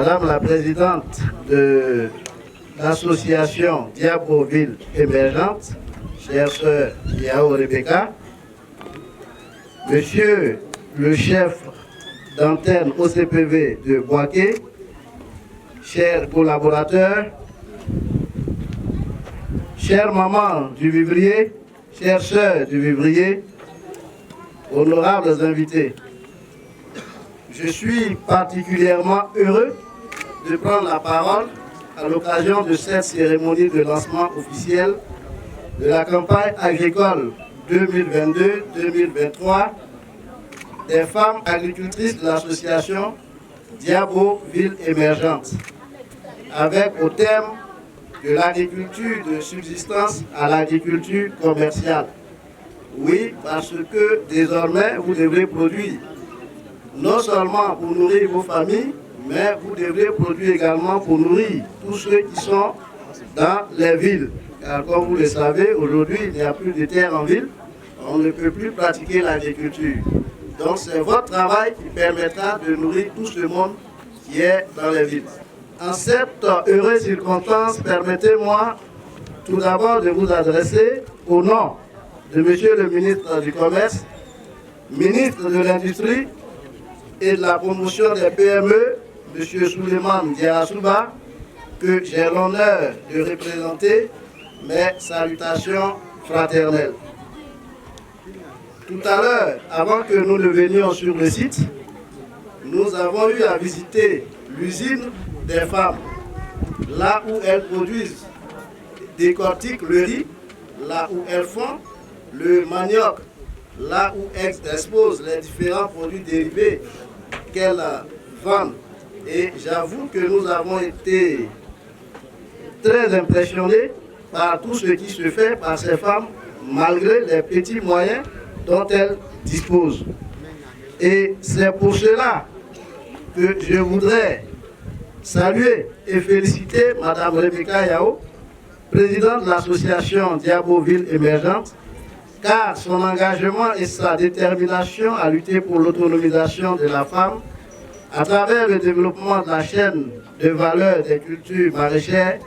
Madame la Présidente de l'association Diabo-Ville émergente, chère sœur Yao Rebecca, Monsieur le chef d'antenne OCPV de Boaké, chers collaborateurs, chère maman du vivrier, chères sœurs du vivrier, honorables invités, je suis particulièrement heureux de prendre la parole à l'occasion de cette cérémonie de lancement officiel de la campagne agricole 2022-2023 des femmes agricultrices de l'association Diabo Ville émergente, avec au thème de l'agriculture de subsistance à l'agriculture commerciale. Oui, parce que désormais, vous devrez produire non seulement pour nourrir vos familles, mais vous devrez produire également pour nourrir tous ceux qui sont dans les villes. Car comme vous le savez, aujourd'hui, il n'y a plus de terre en ville, on ne peut plus pratiquer l'agriculture. Donc c'est votre travail qui permettra de nourrir tout ce monde qui est dans les villes. En cette heureuse circonstance, permettez-moi tout d'abord de vous adresser au nom de Monsieur le ministre du Commerce, ministre de l'Industrie et de la promotion des PME, M. Souleymane Diarra-Souba, que j'ai l'honneur de représenter, mes salutations fraternelles. Tout à l'heure, avant que nous ne venions sur le site, nous avons eu à visiter l'usine des femmes, là où elles produisent, décortiquent le riz, là où elles font le manioc, là où elles exposent les différents produits dérivés qu'elles vendent. Et j'avoue que nous avons été très impressionnés par tout ce qui se fait par ces femmes, malgré les petits moyens dont elles disposent. Et c'est pour cela que je voudrais saluer et féliciter Mme Rebecca Yao, présidente de l'association Diabo Ville émergente, car son engagement et sa détermination à lutter pour l'autonomisation de la femme à travers le développement de la chaîne de valeur des cultures maraîchères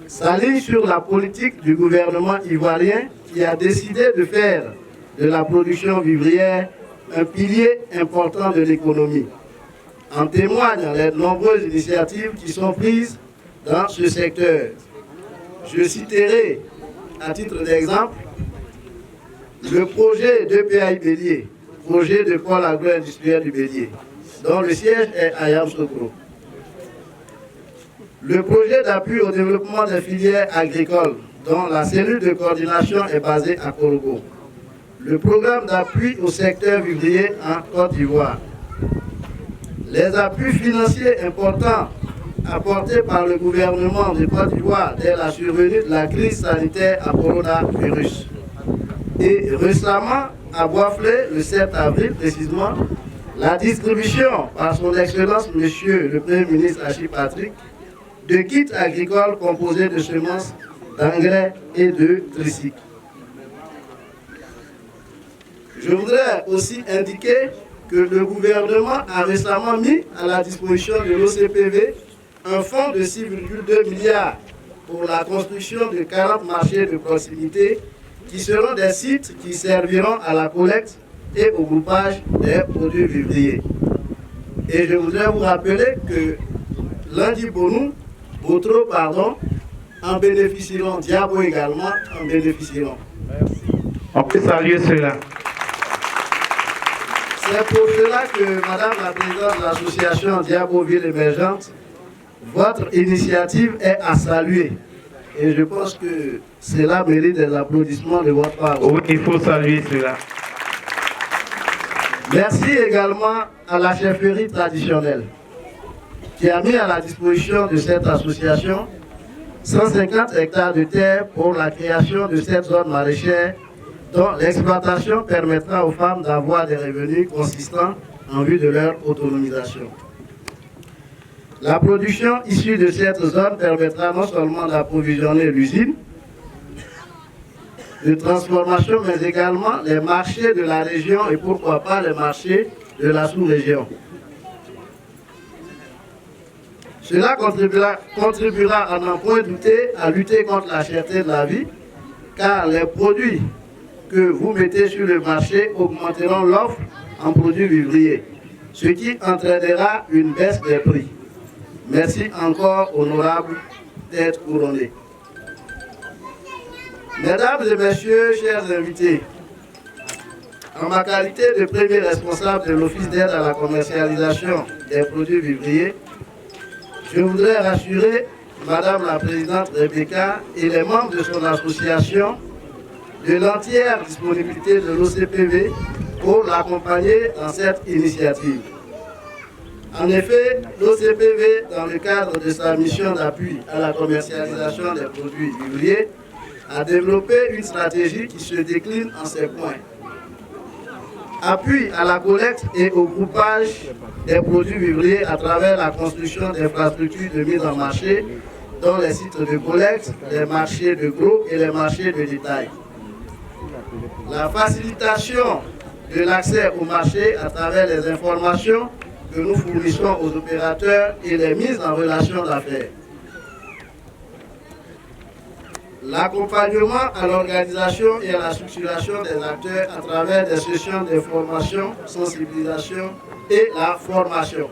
s'aligne sur la politique du gouvernement ivoirien qui a décidé de faire de la production vivrière un pilier important de l'économie. En témoignent les nombreuses initiatives qui sont prises dans ce secteur. Je citerai, à titre d'exemple, le projet de PAI Bélier, projet de pôle agro-industriel du Bélier, dont le siège est à Yamoussoukro. Le projet d'appui au développement des filières agricoles, dont la cellule de coordination est basée à Korogo. Le programme d'appui au secteur vivrier en Côte d'Ivoire. Les appuis financiers importants apportés par le gouvernement de Côte d'Ivoire dès la survenue de la crise sanitaire à coronavirus. Et récemment, à Boisflé, le 7 avril précisément, la distribution par son Excellence Monsieur le Premier ministre Achille Patrick de kits agricoles composés de semences, d'engrais et de tricycles. Je voudrais aussi indiquer que le gouvernement a récemment mis à la disposition de l'OCPV un fonds de 6,2 milliards pour la construction de 40 marchés de proximité qui seront des sites qui serviront à la collecte et au groupage des produits vivriers. Et je voudrais vous rappeler que lundi Bonou, Botro, pardon, en bénéficieront, Diabo également en bénéficieront. On peut saluer cela. C'est pour cela que, Madame la Présidente de l'association Diabo Ville émergente, votre initiative est à saluer. Et je pense que cela mérite des applaudissements de votre part. Oui, il faut saluer cela. Merci également à la chefferie traditionnelle qui a mis à la disposition de cette association 150 hectares de terre pour la création de cette zone maraîchère dont l'exploitation permettra aux femmes d'avoir des revenus consistants en vue de leur autonomisation. La production issue de cette zone permettra non seulement d'approvisionner l'usine de transformation, mais également les marchés de la région et pourquoi pas les marchés de la sous-région. Cela contribuera à n'en point douter à lutter contre la cherté de la vie, car les produits que vous mettez sur le marché augmenteront l'offre en produits vivriers, ce qui entraînera une baisse des prix. Merci encore, honorable, d'être couronné. Mesdames et messieurs, chers invités, en ma qualité de premier responsable de l'Office d'aide à la commercialisation des produits vivriers, je voudrais rassurer Madame la Présidente Rebecca et les membres de son association de l'entière disponibilité de l'OCPV pour l'accompagner dans cette initiative. En effet, l'OCPV, dans le cadre de sa mission d'appui à la commercialisation des produits vivriers, a développé une stratégie qui se décline en ces points. Appui à la collecte et au groupage des produits vivriers à travers la construction d'infrastructures de mise en marché, dont les sites de collecte, les marchés de gros et les marchés de détail. La facilitation de l'accès au marché à travers les informations que nous fournissons aux opérateurs et les mises en relation d'affaires. L'accompagnement à l'organisation et à la structuration des acteurs à travers des sessions d'information, sensibilisation et la formation.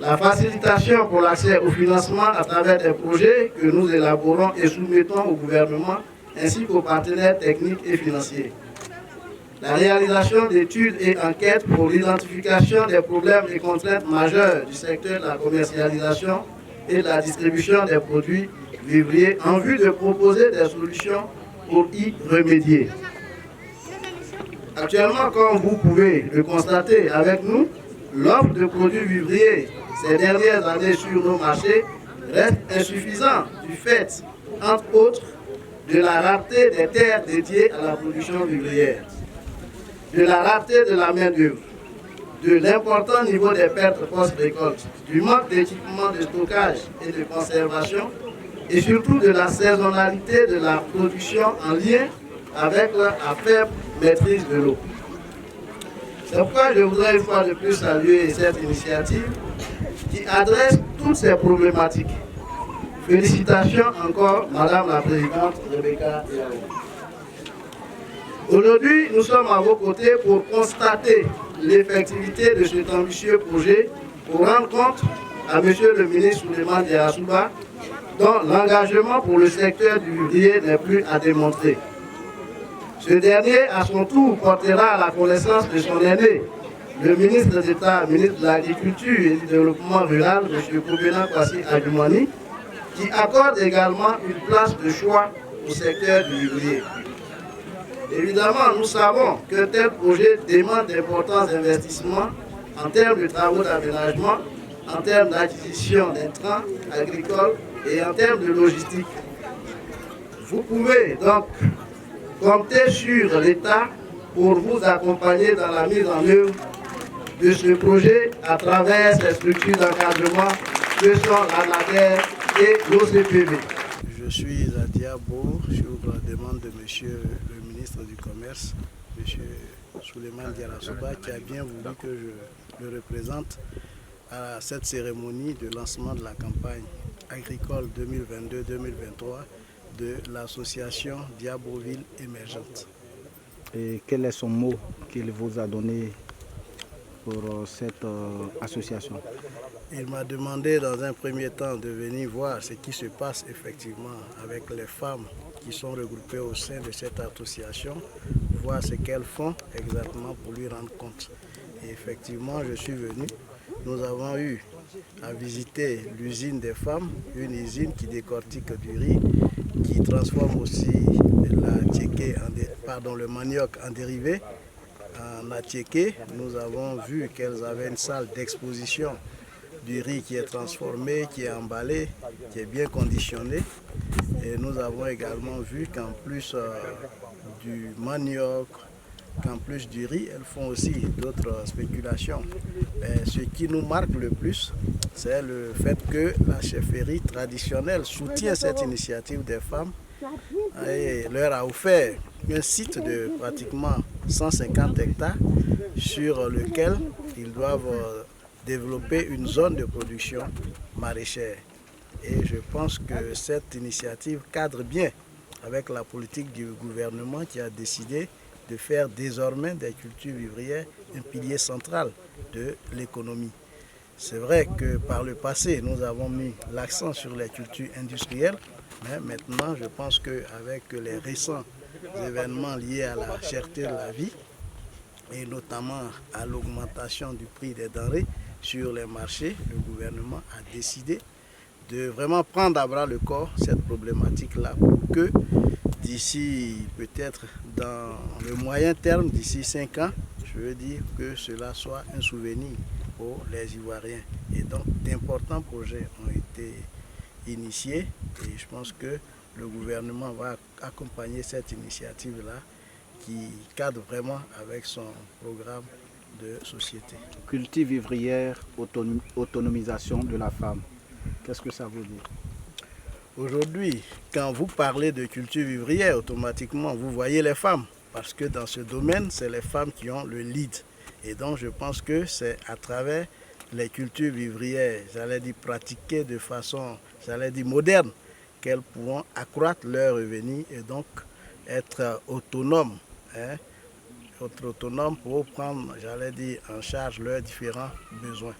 La facilitation pour l'accès au financement à travers des projets que nous élaborons et soumettons au gouvernement ainsi qu'aux partenaires techniques et financiers. La réalisation d'études et enquêtes pour l'identification des problèmes et contraintes majeures du secteur de la commercialisation et de la distribution des produits vivriers en vue de proposer des solutions pour y remédier. Actuellement, comme vous pouvez le constater avec nous, l'offre de produits vivriers ces dernières années sur nos marchés reste insuffisante du fait, entre autres, de la rareté des terres dédiées à la production vivrière, de la rareté de la main-d'œuvre, de l'important niveau des pertes post-récolte, du manque d'équipements de stockage et de conservation, et surtout de la saisonnalité de la production en lien avec la faible maîtrise de l'eau. C'est pourquoi je voudrais une fois de plus saluer cette initiative qui adresse toutes ces problématiques. Félicitations encore, Madame la Présidente Rebecca Yao. Aujourd'hui, nous sommes à vos côtés pour constater l'effectivité de cet ambitieux projet, pour rendre compte à Monsieur le ministre Souleymane Diarra dont l'engagement pour le secteur du vivrier n'est plus à démontrer. Ce dernier, à son tour, portera à la connaissance de son aîné, le ministre d'État, ministre de l'Agriculture et du Développement rural, M. Kobena Kwasi Adjumani, qui accorde également une place de choix au secteur du vivrier. Évidemment, nous savons qu'un tel projet demande d'importants investissements en termes de travaux d'aménagement, en termes d'acquisition d'intrants agricoles et en termes de logistique. Vous pouvez donc compter sur l'État pour vous accompagner dans la mise en œuvre de ce projet à travers ces structures d'encadrement que sont l'ANADER et l'OCPV. Je suis à Diabo sur la demande de Monsieur le ministre du Commerce, M. Souleymane Diarra, qui a bien voulu que je le représente à cette cérémonie de lancement de la campagne agricole 2022-2023 de l'association Diaboville émergente. Et quel est son mot qu'il vous a donné pour cette association? Il m'a demandé dans un premier temps de venir voir ce qui se passe effectivement avec les femmes qui sont regroupées au sein de cette association, voir ce qu'elles font exactement pour lui rendre compte. Et effectivement, je suis venu. Nous avons eu à visiter l'usine des femmes, une usine qui décortique du riz, qui transforme aussi le manioc en dérivé, en attiéké. Nous avons vu qu'elles avaient une salle d'exposition du riz qui est transformé, qui est emballé, qui est bien conditionné. Et nous avons également vu qu'en plus du manioc, qu'en plus du riz, elles font aussi d'autres spéculations. Mais ce qui nous marque le plus, c'est le fait que la chefferie traditionnelle soutient cette initiative des femmes et leur a offert un site de pratiquement 150 hectares sur lequel ils doivent développer une zone de production maraîchère. Et je pense que cette initiative cadre bien avec la politique du gouvernement qui a décidé de faire désormais des cultures vivrières un pilier central de l'économie. C'est vrai que par le passé, nous avons mis l'accent sur les cultures industrielles, mais maintenant, je pense qu'avec les récents événements liés à la cherté de la vie, et notamment à l'augmentation du prix des denrées sur les marchés, le gouvernement a décidé de vraiment prendre à bras le corps cette problématique-là pour que d'ici peut-être dans le moyen terme, d'ici 5 ans, je veux dire que cela soit un souvenir pour les Ivoiriens. Et donc d'importants projets ont été initiés et je pense que le gouvernement va accompagner cette initiative-là qui cadre vraiment avec son programme de société. Culture vivrière, autonomisation de la femme. Qu'est-ce que ça veut dire? Aujourd'hui, quand vous parlez de culture vivrière, automatiquement, vous voyez les femmes. Parce que dans ce domaine, c'est les femmes qui ont le lead. Et donc, je pense que c'est à travers les cultures vivrières, j'allais dire pratiquées de façon, j'allais dire moderne, qu'elles pourront accroître leurs revenus et donc être autonomes. Être autonomes pour prendre, j'allais dire, en charge leurs différents besoins.